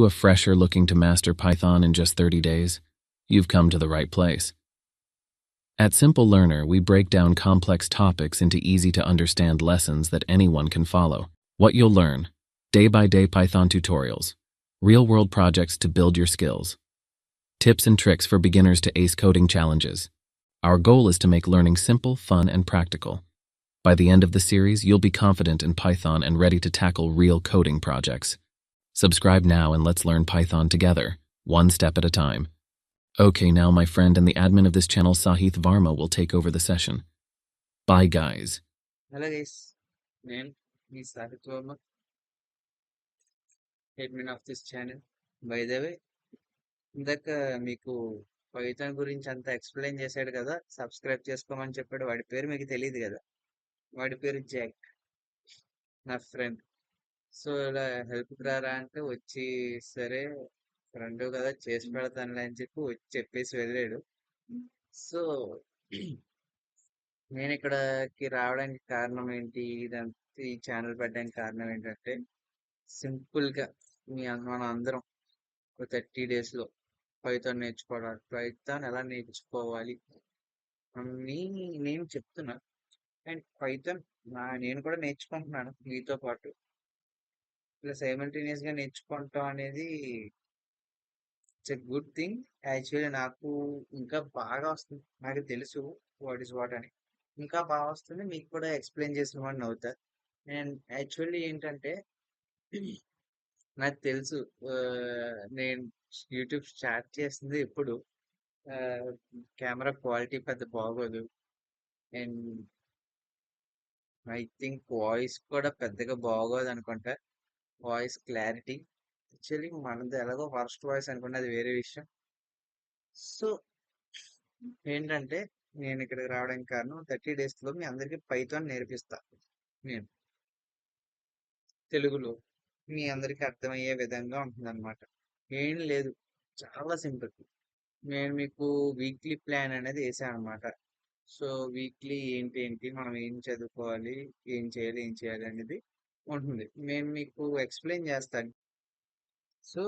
you a fresher looking to master Python in just 30 days? You've come to the right place. At Simple Learner, we break down complex topics into easy-to-understand lessons that anyone can follow. What you'll learn: day-by-day Python tutorials, real-world projects to build your skills, tips and tricks for beginners to ace coding challenges. Our goal is to make learning simple, fun, and practical. By the end of the series, you'll be confident in Python and ready to tackle real coding projects. Subscribe now and let's learn Python together, one step at a time. Okay, now my friend and the admin of this channel, Sahith Varma, will take over the session. Bye, guys. Hello guys, నేను మీ Sahith Varma, admin of this channel. By the way, ఇందాక మీకు Python గురించి అంతా explain చేశాడు కదా, subscribe చేసుకోమని చెప్పాడు. వాడి పేరు మీకు తెలియదు కదా, వాడి పేరు జాక్, నా ఫ్రెండ్. సో ఇలా హెల్ప్కి రారా అంటే వచ్చి, సరే ఫ్రెండ్ కదా చేసి పెడతానులే అని చెప్పి వచ్చి చెప్పేసి వెళ్ళాడు. సో నేను ఇక్కడికి రావడానికి కారణం ఏంటి, ఇదంతా ఈ ఛానల్ పెట్టడానికి కారణం ఏంటంటే, సింపుల్గా మన అందరం ఒక 30 డేస్లో పైథాన్ నేర్చుకోవడానికి, పైథాన్ ఎలా నేర్చుకోవాలి అని నేను చెప్తున్నా. అండ్ పైథాన్ నేను కూడా నేర్చుకుంటున్నాను మీతో పాటు. ఇలా సైమల్టేనియస్గా నేర్చుకుంటాం అనేది it's a good thing. Actually నాకు ఇంకా బాగా వస్తుంది, నాకు తెలుసు వాట్ ఈస్ వాట్ అని. ఇంకా బాగా వస్తుంది, మీకు కూడా ఎక్స్ప్లెయిన్ చేసిన వాడిని అవుతా. అండ్ యాక్చువల్లీ ఏంటంటే, నాకు తెలుసు నేను యూట్యూబ్ స్టార్ట్ చేసింది ఎప్పుడు కెమెరా క్వాలిటీ పెద్ద బాగోదు. అండ్ ఐ థింక్ వాయిస్ కూడా పెద్దగా బాగోదు అనుకుంటా, వాయిస్ క్లారిటీ. యాక్చువల్లీ మనది ఎలాగో ఫస్ట్ వాయిస్ అనుకుంటే అది వేరే విషయం. సో ఏంటంటే, నేను ఇక్కడికి రావడానికి కారణం 30 డేస్లో మీ అందరికీ పైథాన్ నేర్పిస్తా. నేను తెలుగులో మీ అందరికీ అర్థమయ్యే విధంగా ఉంటుందన్నమాట. ఏం లేదు, చాలా సింపుల్. నేను మీకు వీక్లీ ప్లాన్ అనేది వేసాను అనమాట. సో వీక్లీ ఏంటి ఏంటి మనం ఏం చదువుకోవాలి, ఏం చేయాలి అనేది ఉంటుంది. నేను మీకు ఎక్స్ప్లెయిన్ చేస్తాను. సో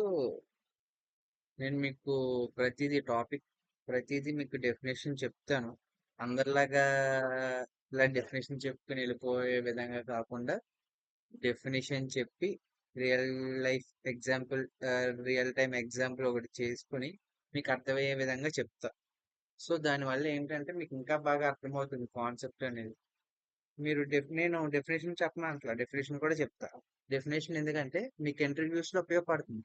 నేను మీకు ప్రతిదీ మీకు డెఫినేషన్ చెప్తాను. అందరిలాగా ఇలా డెఫినేషన్ చెప్పుకుని వెళ్ళిపోయే విధంగా కాకుండా, డెఫినేషన్ చెప్పి real life example, real time example ఒకటి చేసుకుని మీకు అర్థమయ్యే విధంగా చెప్తా. సో దానివల్ల ఏంటంటే మీకు ఇంకా బాగా అర్థమవుతుంది కాన్సెప్ట్ అనేది. మీరు నేను డెఫినేషన్ చెప్పను అట్లా, డెఫినేషన్ కూడా చెప్తా. డెఫినేషన్ ఎందుకంటే మీకు ఇంటర్వ్యూస్లో ఉపయోగపడుతుంది.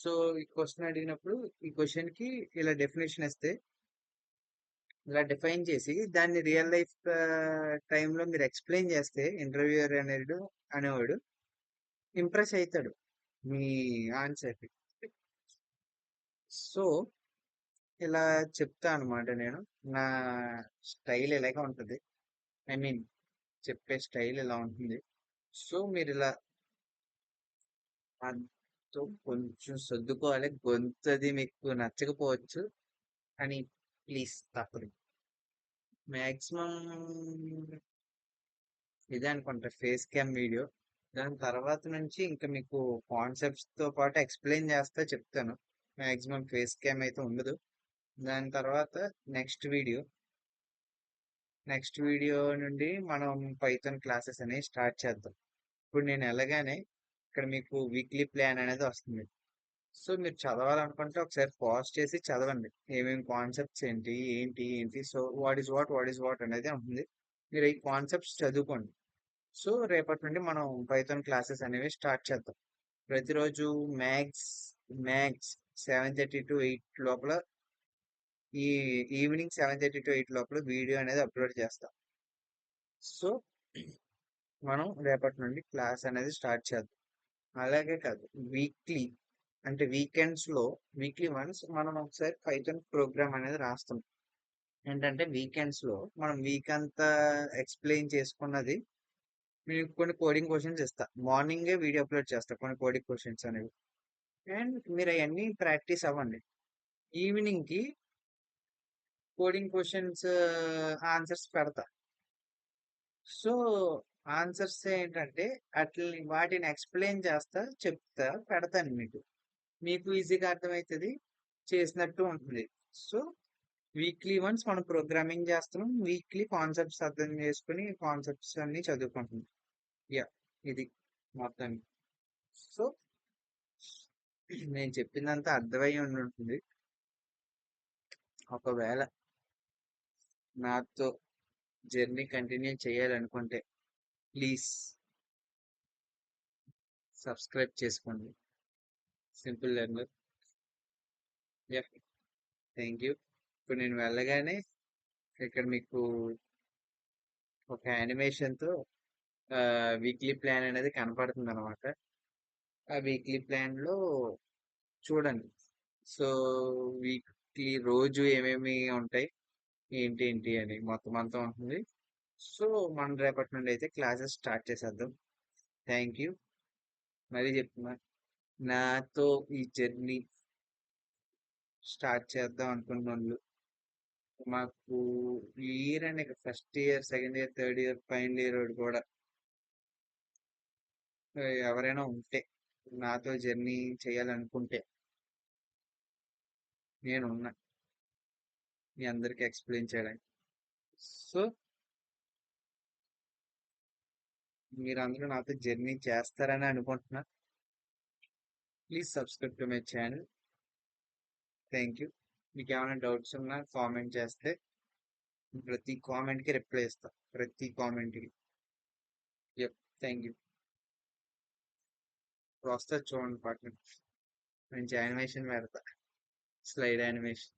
సో ఈ క్వశ్చన్ అడిగినప్పుడు ఈ క్వశ్చన్కి ఇలా డెఫినేషన్ ఇస్తే, ఇలా డిఫైన్ చేసి దాన్ని రియల్ లైఫ్ టైంలో మీరు ఎక్స్ప్లెయిన్ చేస్తే, ఇంటర్వ్యూయర్ అనేవాడు ఇంప్రెస్ అవుతాడు మీ ఆన్సర్కి. సో ఇలా చెప్తా అనమాట. నేను నా స్టైల్ ఇలాగే ఉంటుంది, ఐ మీన్ చెప్పే స్టైల్ ఇలా ఉంటుంది. సో మీరు ఇలా దాంతో కొంచెం సర్దుకోవాలి. గొంతది మీకు నచ్చకపోవచ్చు అని ప్లీజ్ తప్పదు. మ్యాక్సిమం ఇదే అనుకుంటా ఫేస్ క్యామ్ వీడియో. దాని తర్వాత నుంచి ఇంకా మీకు కాన్సెప్ట్స్తో పాటు ఎక్స్ప్లెయిన్ చేస్తా చెప్తాను. మ్యాక్సిమం ఫేస్ క్యామ్ అయితే ఉండదు. దాని తర్వాత నెక్స్ట్ వీడియో నుండి మనం పైథాన్ క్లాసెస్ అనేవి స్టార్ట్ చేద్దాం. ఇప్పుడు నేను ఎలాగానే ఇక్కడ మీకు వీక్లీ ప్లాన్ అనేది వస్తుంది. సో మీరు చదవాలనుకుంటే ఒకసారి పాజ్ చేసి చదవండి, ఏమేమి కాన్సెప్ట్స్ ఏంటి ఏంటి ఏంటి. సో వాట్ ఈస్ వాట్ అనేది ఉంటుంది. మీరు ఈ కాన్సెప్ట్స్ చదువుకోండి. సో రేపటి నుండి మనం పైథాన్ క్లాసెస్ అనేవి స్టార్ట్ చేద్దాం. ప్రతిరోజు మ్యాక్స్ 7:30 to 8 లోపల, ఈ ఈవినింగ్ 7:30 to 8 లోపల వీడియో అనేది అప్లోడ్ చేస్తాం. సో మనం రేపటి నుండి క్లాస్ అనేది స్టార్ట్ చేద్దాం. అలాగే కాదు, వీక్లీ అంటే వీక్లీ వన్స్ మనం ఒకసారి పైథాన్ ప్రోగ్రామ్ అనేది రాస్తాం. ఏంటంటే వీకెండ్స్లో మనం వీక్ అంతా ఎక్స్ప్లెయిన్ చేసుకున్నది మీకు కొన్ని కోడింగ్ క్వశ్చన్స్ ఇస్తా. మార్నింగే వీడియో అప్లోడ్ చేస్తా కొన్ని కోడింగ్ క్వశ్చన్స్ అనేవి. అండ్ మీరు అవన్నీ ప్రాక్టీస్ అవ్వండి. ఈవినింగ్కి కోడింగ్ క్వశ్చన్స్ ఆన్సర్స్ పెడతా. సో ఆన్సర్స్ ఏంటంటే వాటిని ఎక్స్ప్లెయిన్ చేస్తా, చెప్తా, పెడతాను మీకు. మీకు ఈజీగా అర్థమవుతుంది, చేసినట్టు ఉంటుంది. సో వీక్లీ వన్స్ మనం ప్రోగ్రామింగ్ చేస్తున్నాం, వీక్లీ కాన్సెప్ట్స్ అర్థం చేసుకుని కాన్సెప్ట్స్ అన్ని చదువుకుంటున్నాం. యా, ఇది మొత్తం. సో నేను చెప్పిందంతా అర్థమై ఉంటుంది. ఒకవేళ నాతో జర్నీ కంటిన్యూ చేయాలనుకుంటే ప్లీజ్ సబ్స్క్రైబ్ చేసుకోండి. Simple learner. Yeah, thank you. ఇప్పుడు నేను వెళ్ళగానే ఇక్కడ మీకు ఒక యానిమేషన్తో వీక్లీ ప్లాన్ అనేది కనపడుతుంది అనమాట. ఆ వీక్లీ ప్లాన్లో చూడండి. సో వీక్లీ రోజు ఏమేమి ఉంటాయి, ఏంటి ఏంటి అని మొత్తం అంతా ఉంటుంది. సో మనం రేపటి నుండి అయితే క్లాసెస్ స్టార్ట్ చేసేద్దాం. Thank you. మరీ చెప్తున్నా, నాతో ఈ జర్నీ స్టార్ట్ చేద్దాం అనుకున్న వాళ్ళు, మాకు ఈ year and first year, second year, third year, final year కూడా ఎవరైనా ఉంటే నాతో జర్నీ చేయాలనుకుంటే నేనున్నా మీ అందరికి ఎక్స్ప్లెయిన్ చేయడానికి. సో మీరందరూ నాతో జర్నీ చేస్తారని అనుకుంటున్నా. Please subscribe to my channel. Thank you. మీకు ఏమైనా డౌట్స్ ఉన్నా కామెంట్ చేస్తే ప్రతి కామెంట్కి రిప్లై ఇస్తా, ప్రతి కామెంట్కి. Yup, thank you. వస్తా చూడండి పక్కన, మంచి యానిమేషన్ పెడతా, స్లైడ్ యానిమేషన్.